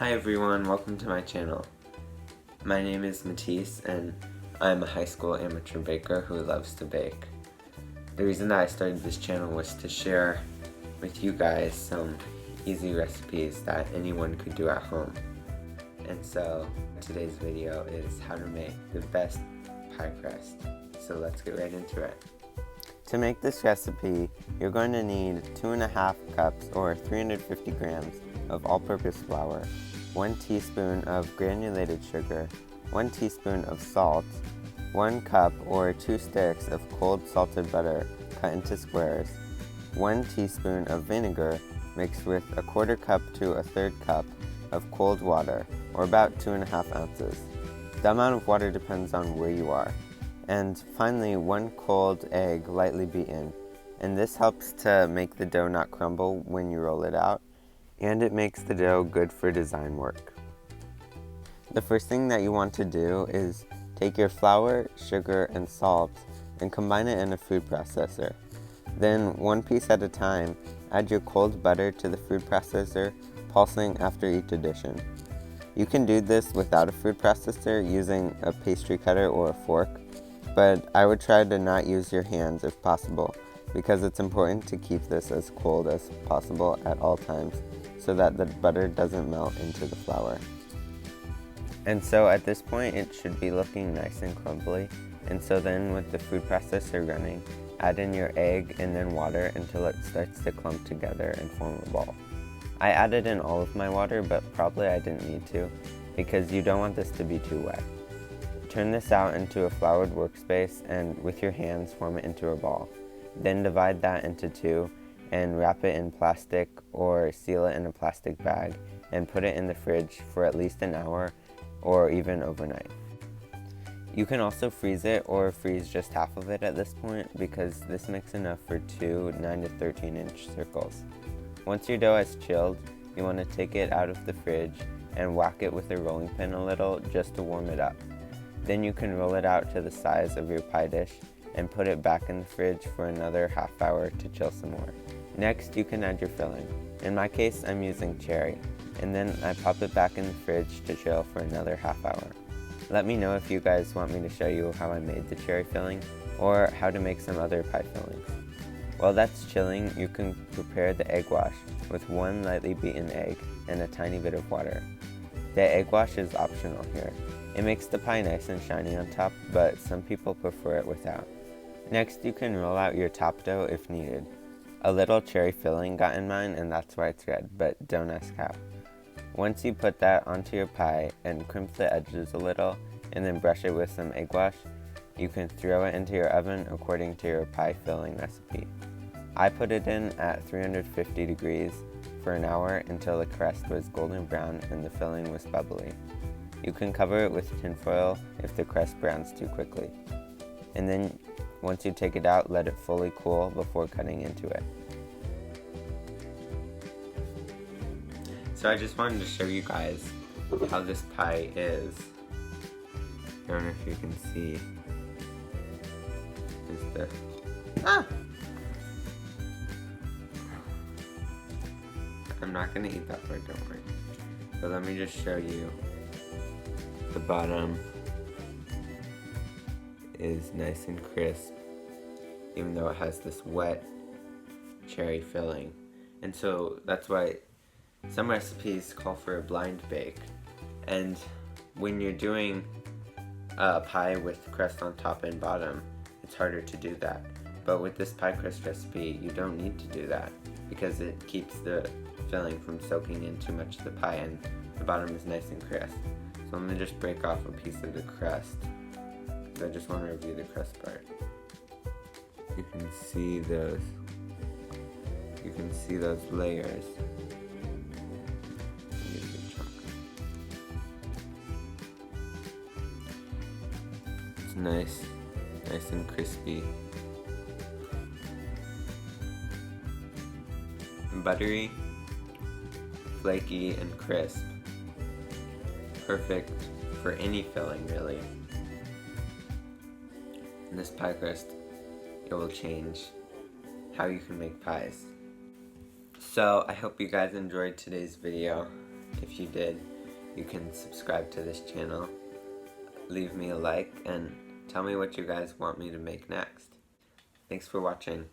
Hi everyone, welcome to my channel. My name is Matisse and I'm a high school amateur baker who loves to bake. The reason that I started this channel was to share with you guys some easy recipes that anyone could do at home. And so today's video is how to make the best pie crust. So let's get right into it. To make this recipe, you're going to need 2.5 cups or 350 grams of all-purpose flour, 1 teaspoon of granulated sugar, 1 teaspoon of salt, 1 cup or 2 sticks of cold salted butter cut into squares, 1 teaspoon of vinegar mixed with 1/4 cup to 1/3 cup of cold water, or about 2.5 ounces. The amount of water depends on where you are. And finally, 1 cold egg lightly beaten, and this helps to make the dough not crumble when you roll it out, and it makes the dough good for design work. The first thing that you want to do is take your flour, sugar, and salt and combine it in a food processor. Then, one piece at a time, add your cold butter to the food processor, pulsing after each addition. You can do this without a food processor using a pastry cutter or a fork, but I would try to not use your hands if possible, because it's important to keep this as cold as possible at all times so that the butter doesn't melt into the flour. And so at this point it should be looking nice and crumbly, and so then with the food processor running, add in your egg and then water until it starts to clump together and form a ball. I added in all of my water, but probably I didn't need to, because you don't want this to be too wet. Turn this out into a floured workspace and with your hands form it into a ball. Then divide that into 2 and wrap it in plastic or seal it in a plastic bag and put it in the fridge for at least an hour or even overnight. You can also freeze it or freeze just half of it at this point, because this makes enough for 2 9 to 13 inch circles. Once your dough has chilled, you want to take it out of the fridge and whack it with a rolling pin a little just to warm it up. Then you can roll it out to the size of your pie dish and put it back in the fridge for another half hour to chill some more. Next, you can add your filling. In my case, I'm using cherry, and then I pop it back in the fridge to chill for another half hour. Let me know if you guys want me to show you how I made the cherry filling or how to make some other pie fillings. While that's chilling, you can prepare the egg wash with 1 lightly beaten egg and a tiny bit of water. The egg wash is optional here. It makes the pie nice and shiny on top, but some people prefer it without. Next, you can roll out your top dough if needed. A little cherry filling got in mine, and that's why it's red, but don't ask how. Once you put that onto your pie and crimp the edges a little, and then brush it with some egg wash, you can throw it into your oven according to your pie filling recipe. I put it in at 350 degrees for an hour until the crust was golden brown and the filling was bubbly. You can cover it with tinfoil if the crust browns too quickly. And then once you take it out, let it fully cool before cutting into it. So I just wanted to show you guys how this pie is. I don't know if you can see. I'm not gonna eat that part, don't worry. But let me just show you. The bottom is nice and crisp, even though it has this wet cherry filling. And so that's why some recipes call for a blind bake. And when you're doing a pie with crust on top and bottom, it's harder to do that. But with this pie crust recipe, you don't need to do that, because it keeps the filling from soaking in too much of the pie and the bottom is nice and crisp. So I'm going to just break off a piece of the crust. I just want to review the crust part. You can see those layers. It's nice and crispy. Buttery, flaky, and crisp. Perfect for any filling, really. In this pie crust, it will change how you can make pies. So I hope you guys enjoyed today's video. If you did, you can subscribe to this channel, leave me a like, and tell me what you guys want me to make next. Thanks for watching.